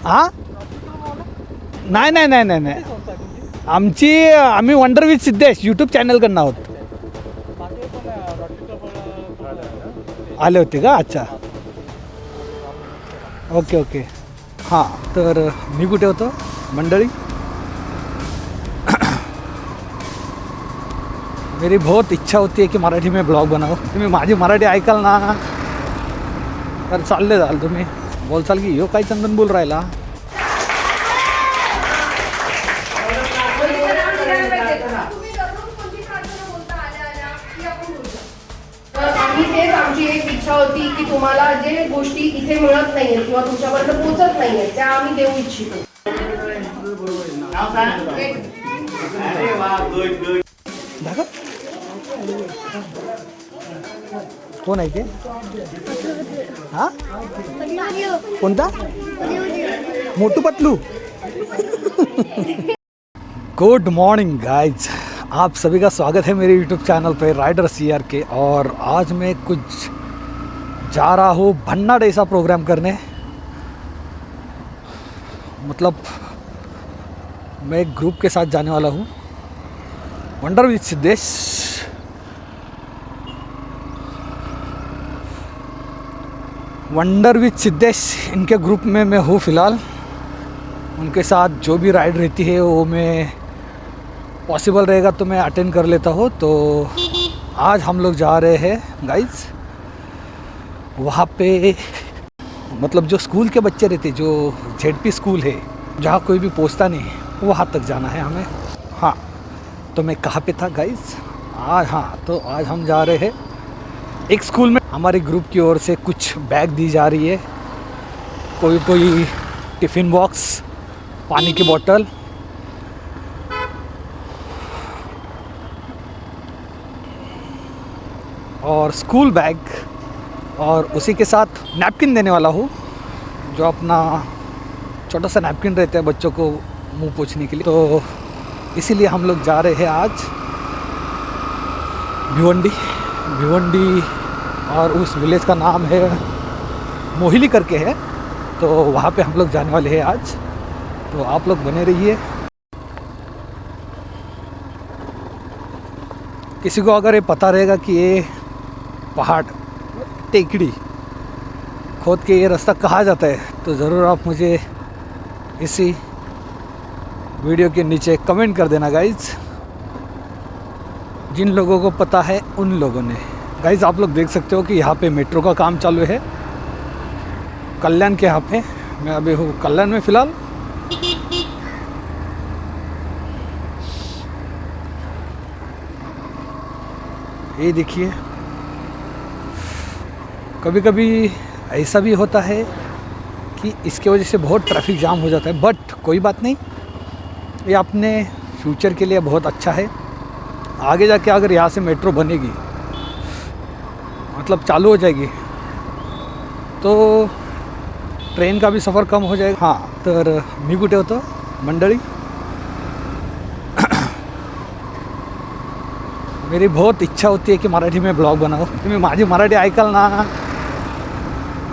हां नाही नाही नाही नाही नाही आम्ही वंडर विथ सिद्धेश यूट्यूब चॅनलकडनं आहोत. आले होते का? अच्छा ओके ओके. हां तर मी कुठे होतो मंडळी? मेरी बहुत इच्छा होती है की मराठी में ब्लॉग बनाओ. तुम्ही माझी मराठी ऐकाल ना तर चालले जाल तुम्ही, बोलचाल की ह्यो काय चंदन बोल राहिला. आमची एक इच्छा होती की तुम्हाला जे गोष्टी इथे मिळत नाहीये किंवा तुमच्यापर्यंत पोहोचत नाहीये त्या आम्ही देऊ इच्छितो. कोण आहे ते? हां कोणता? Motu Patlu. Good morning guys, आप सभी का स्वागत है मेरे यूट्यूब चैनल पे राइडर CR के. और आज मैं कुछ जा रहा हूँ भन्ना डे सा प्रोग्राम करने. मतलब मैं एक ग्रुप के साथ जाने वाला हूँ, wonder with Siddhesh. Wonder with Siddhesh इनके ग्रुप में मैं हूँ फ़िलहाल. उनके साथ जो भी राइड रहती है वो मैं पॉसिबल रहेगा तो मैं अटेंड कर लेता हूँ. तो आज हम लोग जा रहे हैं गाइज वहाँ पे, मतलब जो स्कूल के बच्चे रहते, जो ZP स्कूल है जहाँ कोई भी पहुँचता नहीं है, वहाँ तक जाना है हमें. हाँ तो मैं कहाँ पे था गाइज आज? हाँ तो आज हम जा रहे हैं एक स्कूल में. हमारे ग्रुप की ओर से कुछ बैग दी जा रही है, कोई टिफ़िन बॉक्स, पानी की बोतल, और स्कूल बैग, और उसी के साथ नैपकिन देने वाला हूँ, जो अपना छोटा सा नैपकिन रहता है बच्चों को मुंह पोंछने के लिए. तो इसीलिए हम लोग जा रहे हैं आज भिवंडी, और उस विलेज का नाम है मोहिली करके है. तो वहाँ पे हम लोग जाने वाले हैं आज. तो आप लोग बने रहिए. किसी को अगर ये पता रहेगा कि ये पहाड़ टेकड़ी खोद के ये रास्ता कहाँ जाता है तो ज़रूर आप मुझे इसी वीडियो के नीचे कमेंट कर देना गाइज. जिन लोगों को पता है उन लोगों ने. गाइज आप लोग देख सकते हो कि यहाँ पे मेट्रो का काम चालू है कल्याण के. यहाँ पे मैं अभी हूँ कल्याण में फ़िलहाल. ये देखिए, कभी कभी ऐसा भी होता है कि इसके वजह से बहुत ट्रैफिक जाम हो जाता है, बट कोई बात नहीं, ये अपने फ्यूचर के लिए बहुत अच्छा है. आगे जाके अगर यहाँ से मेट्रो बनेगी, मतलब चालू हो जाएगी, तो ट्रेन का भी सफ़र कम हो जाएगा. हां तर मी कुठे होतो मंडळी? मेरी बहुत इच्छा होती है की मराठी में ब्लॉग बनाओ. तुम्ही माझी मराठी ऐकाल ना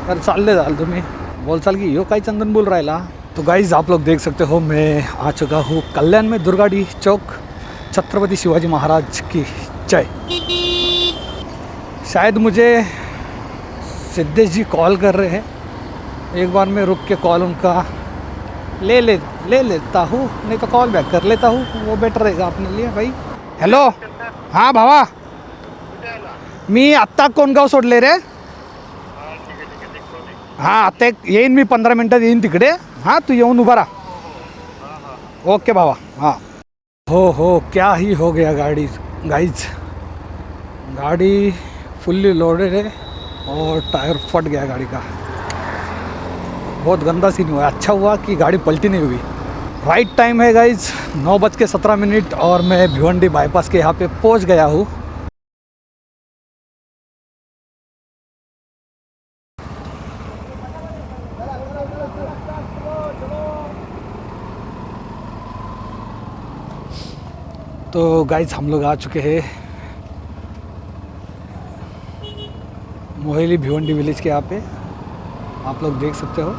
तर चालले जाल तुम्ही, बोलचाल की ह्यो काय चंदन बोल राहिला. तो गाइज आप लोग देख सकते हो मैं आ चुका हूँ कल्याण में, दुर्गाड़ी चौक. छत्रपति शिवाजी महाराज की जय. शायद मुझे सिद्धेश जी कॉल कर रहे हैं, एक बार मैं रुक के कॉल उनका ले लेता हूँ, नहीं तो कॉल बैक कर लेता हूँ, वो बेटर रहेगा अपने लिए भाई. हॅलो हां भावा, मी आत्ता कोणगाव सोडले रे. हां आता येईन मी 15 मिनटात येईन तिकडे. हां तू येऊन उभा राहा. ओके भावा. हां हो क्या ही हो गया गाड़ी गाइज. गाड़ी फुल्ली लोडेड है और टायर फट गया गाड़ी का. बहुत गंदा सीन हुआ. अच्छा हुआ कि गाड़ी पलटी नहीं हुई. राइट टाइम है गाइज 9:17 और मैं भिवंडी बाईपास के यहाँ पे पहुँच गया हूँ. तो गाइज हम लोग आ चुके हैं मोहिली भिवंडी विलेज के यहाँ पे. आप लोग देख सकते हो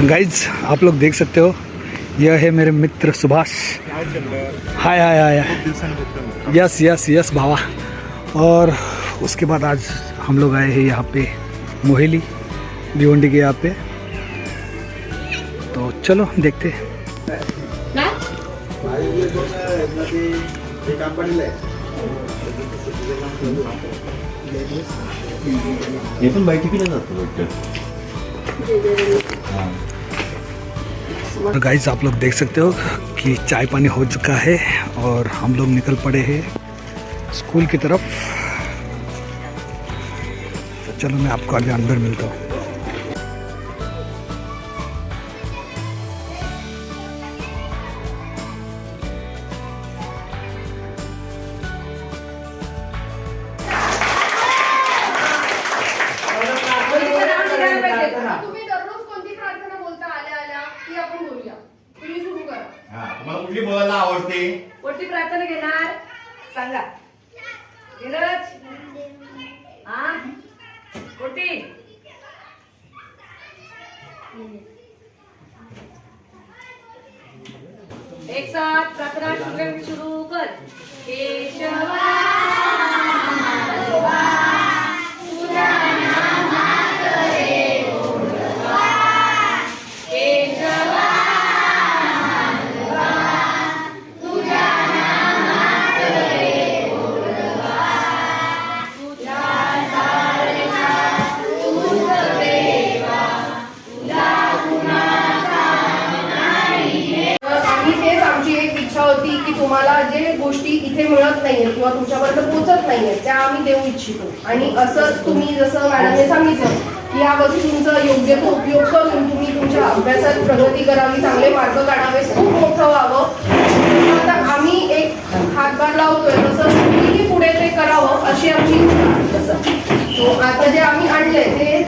गाइज आप लोग देख सकते हो, यह है मेरे मित्र सुभाष। हाय हाय हाय, यस यस यस भावा। और उसके बाद आज हम लोग आए हैं यहाँ पे मोहेली भिवंडी के यहाँ पे, तो चलो देखते हैं। ये पण बाई कितीला जातो तो गाइस आप लोग देख सकते हो कि चाय पानी हो चुका है और हम लोग निकल पड़े हैं स्कूल की तरफ। तो चलो मैं आपको आगे अंदर मिलता हूँ। तुम्ही दररोज कोणती प्रार्थना बोलता आल्या आल्या ती आपण बोलूया. तुम्ही सुरू करा. तुम्हाला कुठली बोलायला आवडते? कोणती प्रार्थना घेणार सांगा. धीरज हा कोणती एक साथ प्रार्थना शुरू कर. केशवा होती की तुम्हाला जे गोष्टी इथे मिळत नाहीयेत किंवा तुमच्यापर्यंत पोहोचत नाहीयेत त्या आम्ही देऊ इच्छितो. आणि असंच तुम्ही जसं मॅडमने सांगितलं की या वस्तूंचा योग्य तो उपयोग करून तुम्ही तुमच्या अभ्यासात प्रगती करावी, चांगले मार्क काढावे, खूप मोठं व्हावं. आता आम्ही एक हातभार लावतोय तसं तुम्हीही पुढे ते करावं अशी आमची इच्छा. तसं आता जे आम्ही आणलंय ते.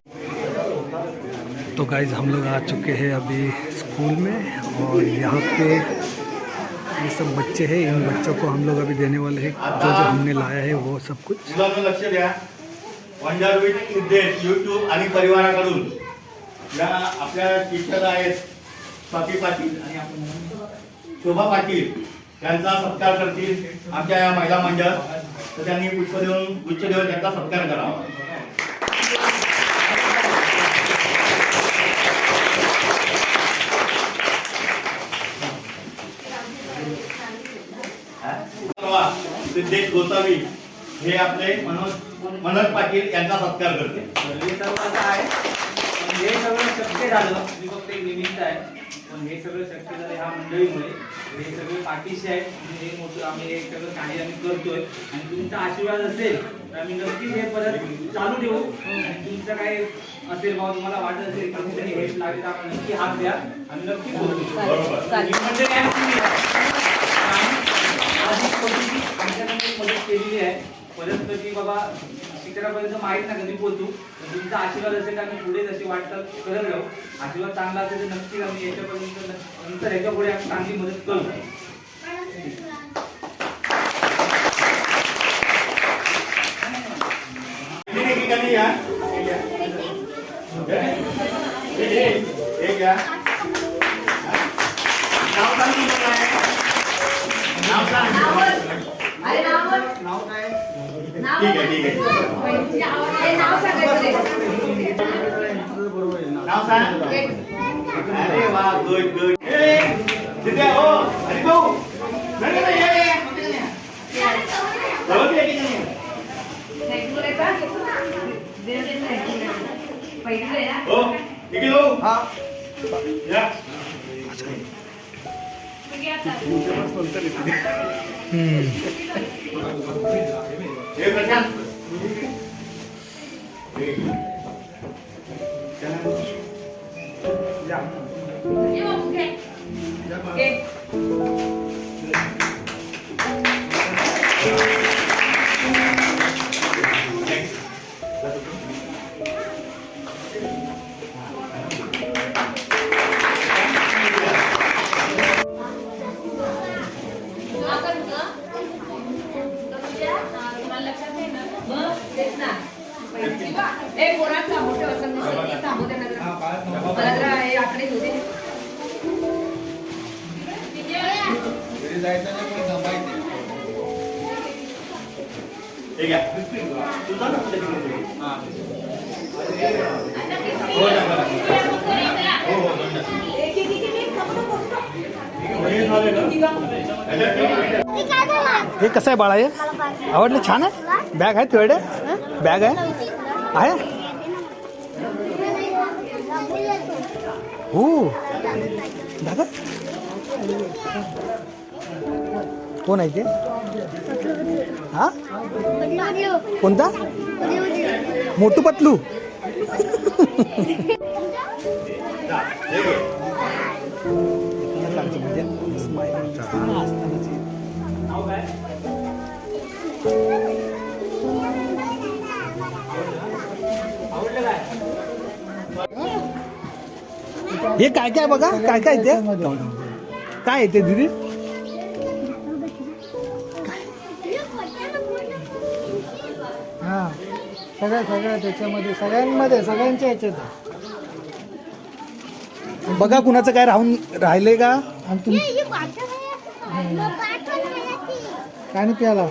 तो गाइज हम लोग आ चुके हैं अभी स्कूल में और यहाँ पे ये सब बच्चे हैं। इन बच्चों को हम लोग अभी देने वाले हैं जो जो हमने लाया है वो सब कुछ। मुलांना लक्ष द्या. वंडर विथ सिद्धेश यूट्यूब आणि परिवाराकडून या आपल्या टीचर आहेत स्वाती पाटील आणि आपण शोभा पाटील यांचा सत्कार करतील आमच्या या महिला मंडळ. तर त्यांनी पुष्प देऊन गुच्छ देऊन त्यांचा सत्कार करावा. सिद्धेश गोसावी हे आपले मनोज पाटील यांचा सत्कार करते. हे सर्व असं आहे, पण हे सगळं शक्य झालं मी फक्त एक निमित्त आहे, पण हे सगळं शक्य झालं ह्या मंडळीमुळे. हे सगळे पाठीशी आहेत. हे मोठं आम्ही हे सगळं कार्य आम्ही करतोय आणि तुमचा आशीर्वाद असेल तर आम्ही नक्कीच हे परत चालू ठेवू. आणि तुमचं काय असेल बाबा तुम्हाला वाटत असेल की कुठे हेल्प लागेल तर आपण नक्की हात द्या आणि नक्की बोलू. आमच्याकडे मदत केलेली आहे. परत कधी बाबा शिक्षणापर्यंत माहीत ना कधी पोहोचू. तुमचा आशीर्वाद असेल तर आम्ही पुढे जशी वाटतं करत राहू. आशीर्वाद चांगला असेल तर नक्कीच आम्ही याच्यापर्यंत नंतर याच्या पुढे आम्ही चांगली मदत करू. अरे नाव काय? ठीक आहे. नाव सांगायचं. नाव सांग. अरे वा, गुड. तिथे हो अरे भाऊ हो निखिल हो या हे प्रशांत पोरांना मोठे असं मला जरा हे आकडे होते हे घ्या. तुझा ना पुढे तिकडे. हो नका. हो हो दोन नका. हे झाले ना? हे कसं आहे बाळा? हे आवडलं? छान आहे. बॅग आहे तुझ्याकडे? बॅग आहे? हो दादा कोण आहे ते? हा कोणता? मोटू पतलू. हे काय काय बघा, काय काय ते काय येते दीदी? हा सगळ्या त्याच्यामध्ये सगळ्यांच्या ह्याच्यात बघा कुणाचं काय राहिलंय का? आणि तुम्ही पाणी प्याला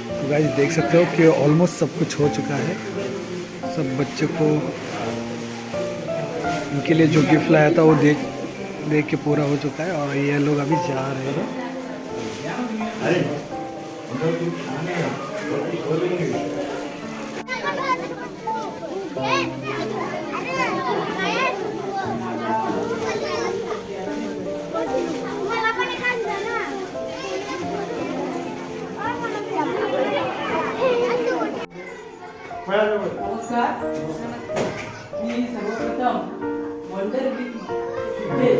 तो गाइस देख सकते हो कि ऑलमोस्ट सब कुछ हो चुका है। सब बच्चे को उनके लिए जो गिफ्ट लाया था वो देख के पूरा हो चुका है और ये लोग अभी जा रहे हैं। नमस्कार, मी सर्वप्रथम वंडर विथ सिद्धेश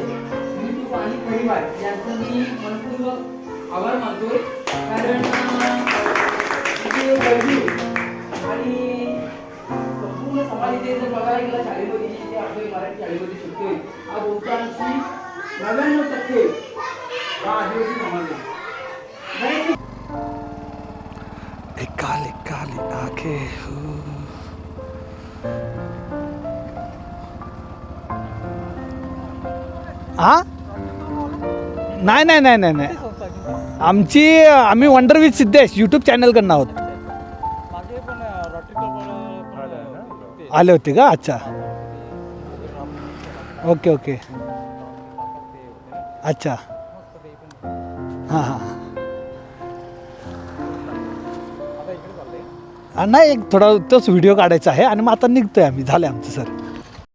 यूट्यूब आणि परिवार यांचं मी मनपूर्वक आभार मानतोय, कारण इथे गर्दी आणि संपूर्ण समाजाचे जर बघायला गेला शाळेमध्ये जे आपल्या मराठी शाळेमध्ये शिकतोय हा बहुतांशी 99% हा आदिवासी समाज आहे। एक काली काली आंखें हा नाही नाही नाही नाही नाही आम्ही wonder with Siddhesh YouTube channel कडनं आहोत। आले होते का? अच्छा ओके ओके अच्छा हां हां नाही एक थोडा तोच व्हिडिओ काढायचा आहे आणि मग आता निघतोय आम्ही, झालं आमचं सर।